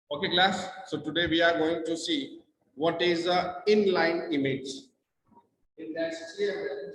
Okay, class. So today we are going to see what is a inline image. In that experiment,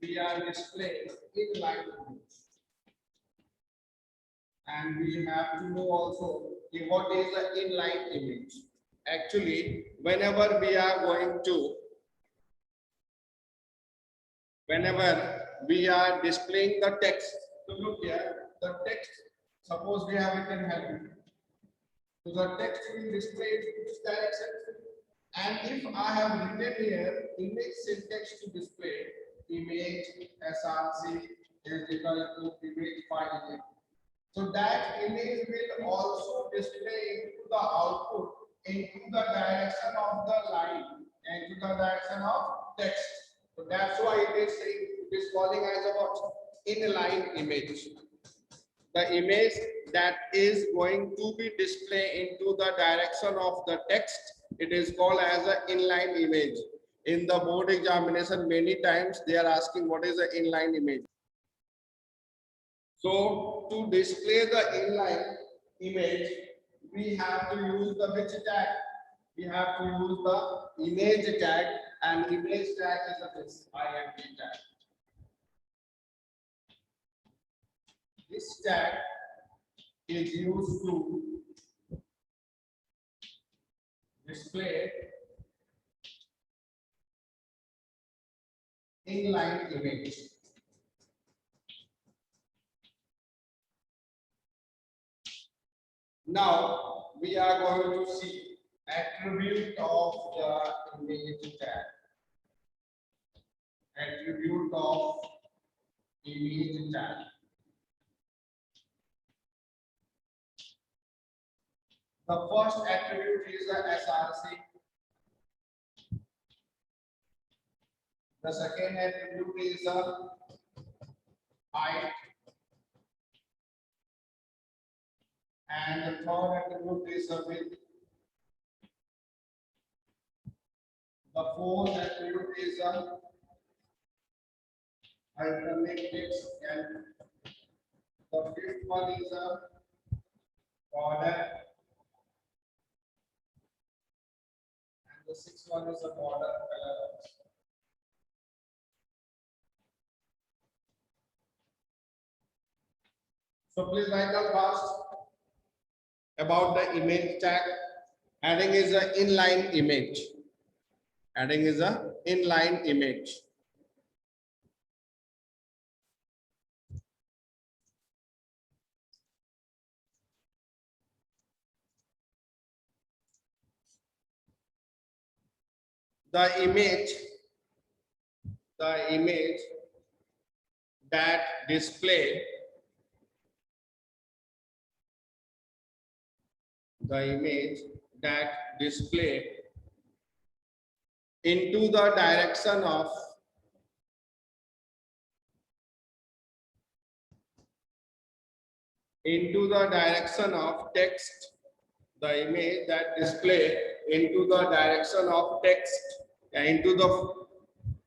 we are displaying inline image, and we have to know also what is the inline image. Actually, whenever we are displaying the text, so look here, the text. Suppose we have written happy. So the text will display in which direction? And if I have written here image syntax to display image src is equal to image file. So that image will also display into the output into the direction of the line and into the direction of text. So that's why it is saying it is calling as a what? Inline image. The image that is going to be displayed into the direction of the text, it is called as an inline image. In the board examination, many times they are asking what is the inline image. So to display the inline image, we have to use the which tag? We have to use the image tag, and image tag is a this img tag. This tag is used to display inline image. Now we are going to see attribute of the image tag. Attribute of image tag. The first attribute is the src. The second attribute is the height. And the third attribute is the width. The fourth attribute is the hyperlink text, and the fifth one is the border, and the sixth one is the border color. So please write down fast about the image tag. Heading is an inline image. Heading is an inline image. The image that display into the direction of text, the image that display into the direction of text, into the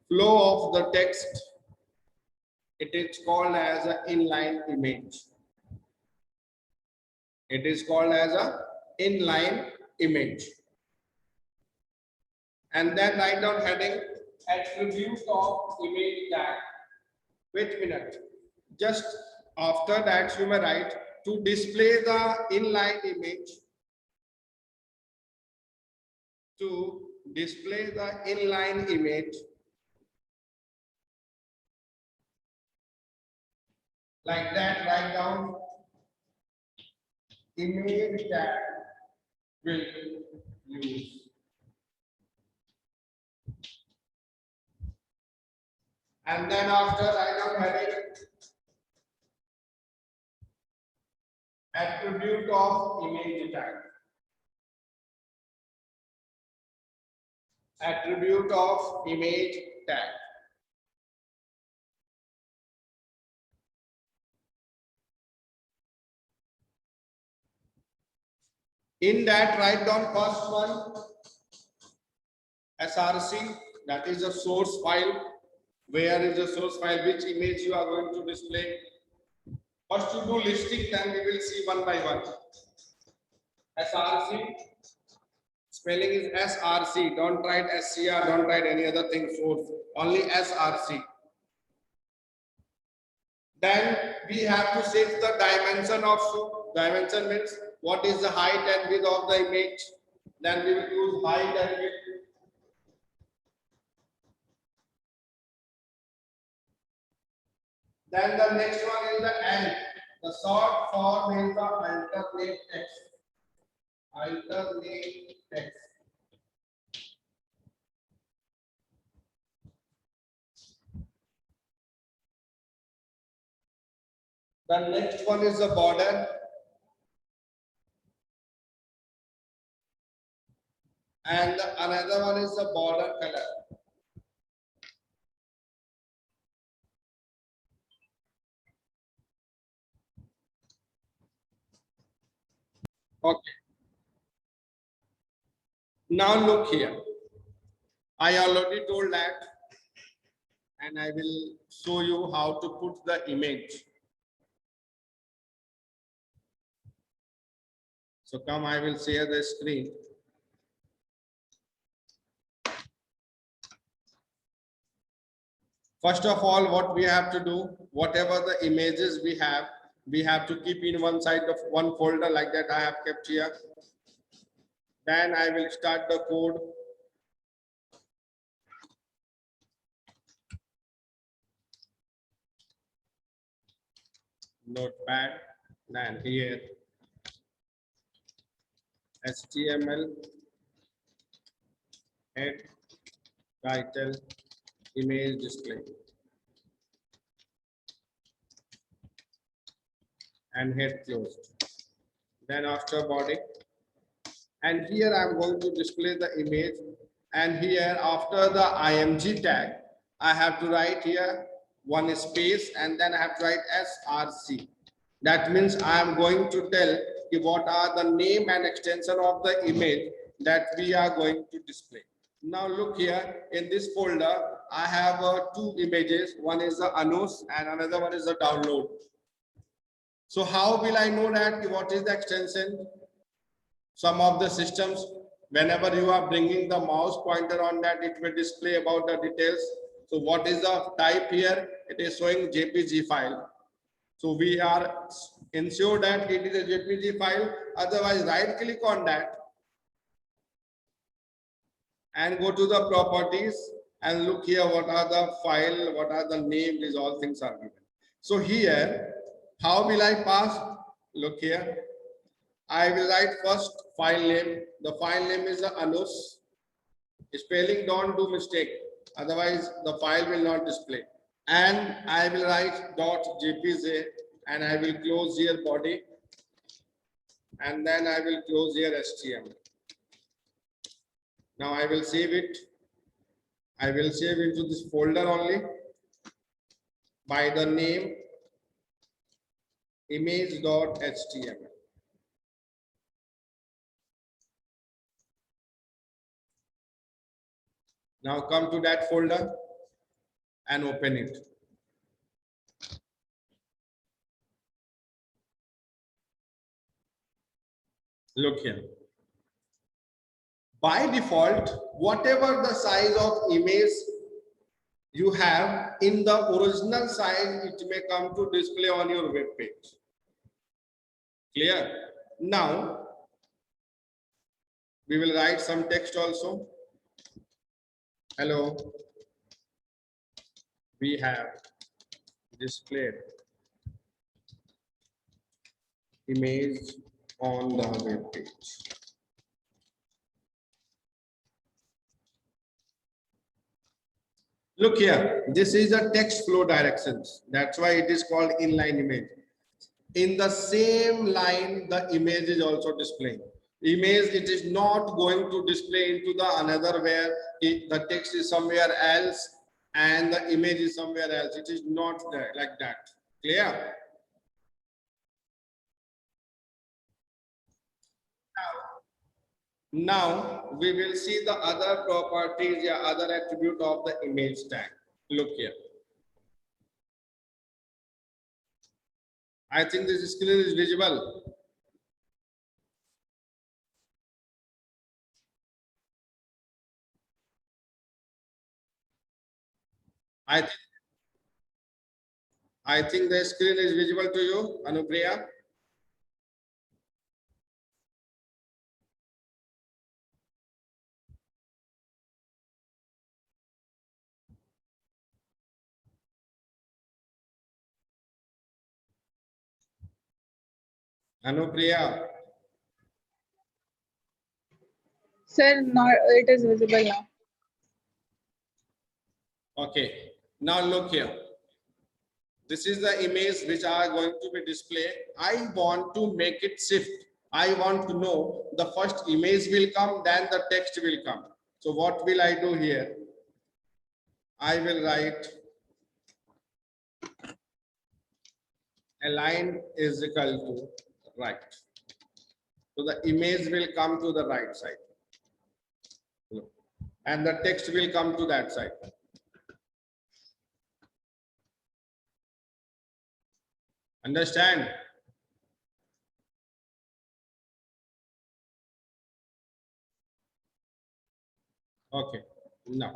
flow of the text, it is called as an inline image. It is called as an inline image. And then write down heading attribute of image tag. Wait a minute. Just after that, you may write to display the inline image. To display the inline image, like that, write down image tag will use. And then after, write down heading attribute of image tag. Attribute of image tag. In that, write down first one src, that is a source file. Where is the source file? Which image you are going to display? First you do listing, then we will see one by one. SRC. Spelling is SRC. Don't write SCR. Don't write any other thing. Source. Only SRC. Then we have to set the dimension of so. Dimension means what is the height and width of the image. Then we will use height and width. Then the next one is the N. The short form is the alternate X. Alternate X. The next one is the border. And another one is the border color. Okay. Now look here. I already told that, and I will show you how to put the image. So come, I will share the screen. First of all, what we have to do, whatever the images we have to keep in one side of one folder like that I have kept here. Then I will start the code. Notepad, then here HTML, head, title, image display, and head closed. Then after body, and here I am going to display the image, and here after the img tag I have to write here one space, and then I have to write src. That means I am going to tell what are the name and extension of the image that we are going to display. Now look here, in this folder I have two images. One is the Anush and another one is the download. So how will I know that what is the extension? Some of the systems, whenever you are bringing the mouse pointer on that, it will display about the details. So what is the type here? It is showing JPG file. So we are ensure that it is a JPG file. Otherwise, right click on that and go to the properties and look here what are the file, what are the name, these all things are given. So here, how will I pass? Look here. I will write first file name. The file name is the Anush. Spelling, don't do mistake. Otherwise, the file will not display. And I will write .jpg and I will close here body. And then I will close here HTML. Now I will save it. I will save into this folder only by the name image.html. Now come to that folder and open it. Look here. By default, whatever the size of image you have, in the original size, it may come to display on your web page. Clear? Now, we will write some text also. Hello. We have displayed image on the web page. Look here, this is a text flow directions. That's why it is called inline image. In the same line, the image is also displaying. Image, it is not going to display into the another where the text is somewhere else and the image is somewhere else. It is not there like that. Clear? Now we will see the other properties, yeah, other attribute of the image tag. Look here. I think this screen is visible. I think the screen is visible to you, Anupriya. Anupriya. Sir, not it is visible now. Okay. Now look here. This is the image which are going to be displayed. I want to make it shift. I want to know the first image will come, then the text will come. So what will I do here? I will write align is equal to right. So the image will come to the right side. And the text will come to that side. Understand? Okay. Now,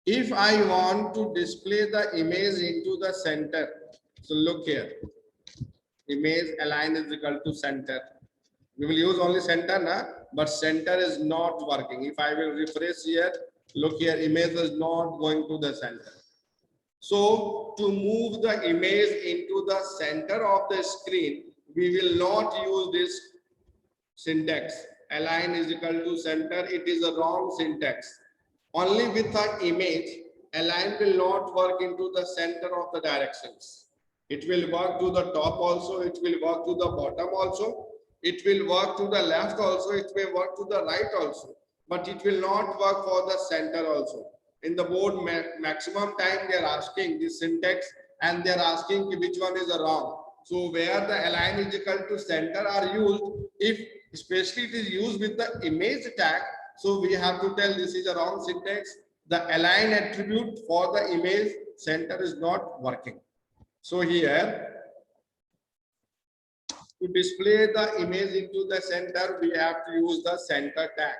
if I want to display the image into the center, so look here. Image align is equal to center. We will use only center, but center is not working. If I will refresh here, look here, image is not going to the center. So to move the image into the center of the screen, we will not use this syntax. Align is equal to center. It is a wrong syntax. Only with an image, align will not work into the center of the directions. It will work to the top also. It will work to the bottom also. It will work to the left also. It may work to the right also. But it will not work for the center also. In the board maximum time they are asking this syntax and they are asking which one is wrong. So where the align is equal to center are used, if especially it is used with the image tag, so we have to tell this is a wrong syntax. The align attribute for the image center is not working. So here, to display the image into the center, we have to use the center tag.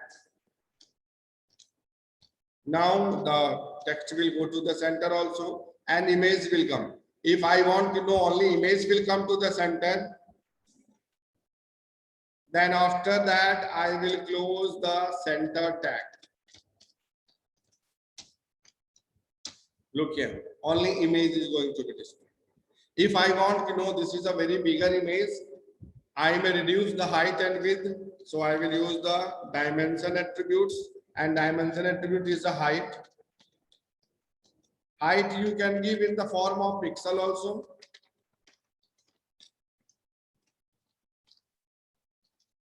Now the text will go to the center also and image will come. If I want to know only image will come to the center, then after that I will close the center tag. Look here, only image is going to be displayed. If I want to know this is a very bigger image, I may reduce the height and width. So I will use the dimension attributes, and dimension attribute is the height. Height you can give in the form of pixel also.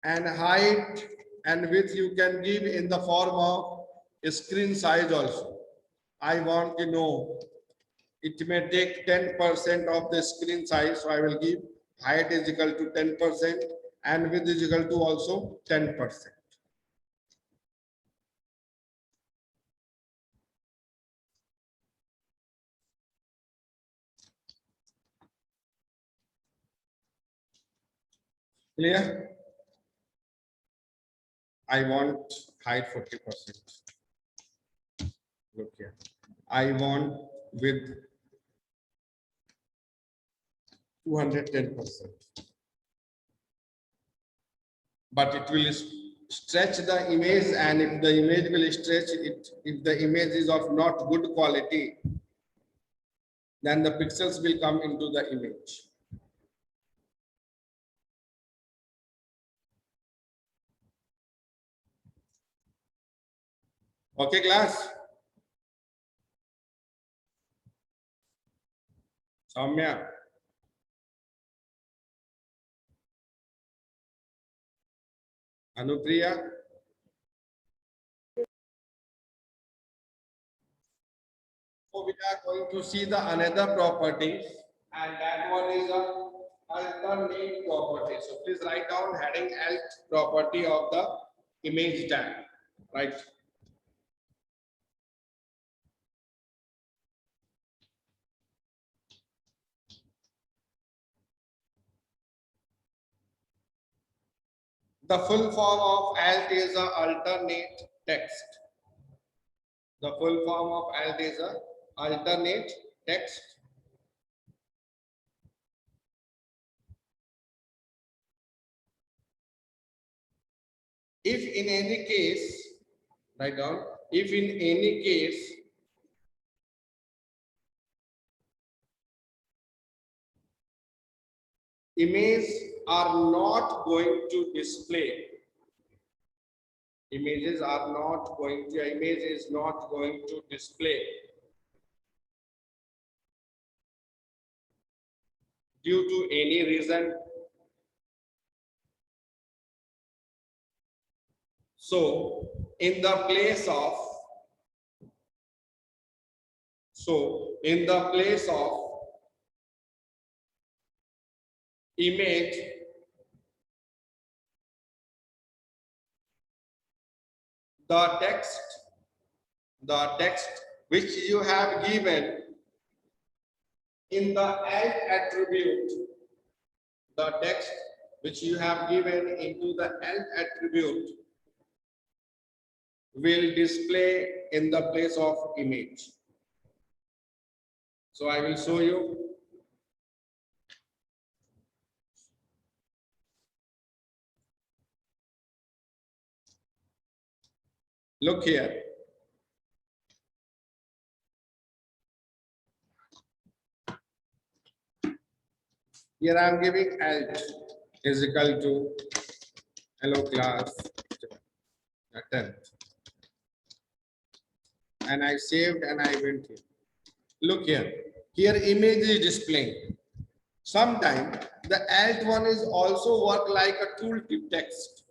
And height and width you can give in the form of screen size also. I want to know it may take 10% of the screen size. So I will give height is equal to 10% and width is equal to also 10%. Clear? I want height 40%. Look here. I want width 210%. But it will stretch the image, and if the image will stretch it, if the image is of not good quality, then the pixels will come into the image. Okay, class? Soumya? Anupriya? So we are going to see the another property, and that one is a alternate property. So please write down heading alt property of the image tag, right? The full form of alt is a alternate text. The full form of ALT is a alternate text if in any case, write down, if in any case images are not going to display, image is not going to display due to any reason. So in the place of image, the text which you have given in the alt attribute, the text which you have given into the alt attribute will display in the place of image. So I will show you. Look here. Here I am giving alt is equal to hello class 10th. And I saved and I went here. Look here. Here image is displaying. Sometimes the alt one is also work like a tooltip text.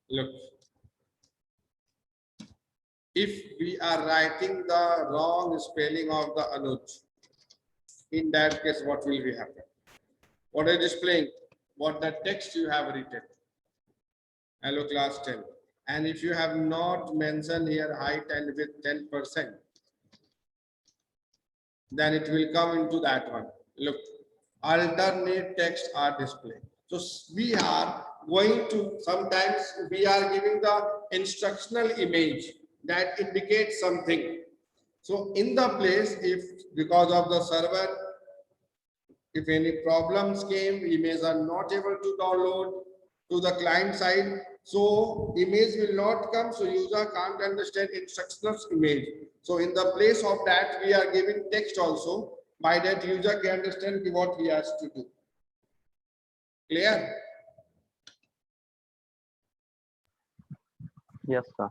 Look. If we are writing the wrong spelling of the Anuj, in that case, what will be happen? What is displaying? What the text you have written. Hello class 10. And if you have not mentioned here height and width 10%, then it will come into that one. Look, alternate text are displayed. So we are going to, sometimes we are giving the instructional image that indicates something. So in the place, if because of the server, if any problems came, images are not able to download to the client side, so image will not come, so user can't understand instructional image. So in the place of that, we are giving text also, by that user can understand what he has to do. Clear? Yes, sir.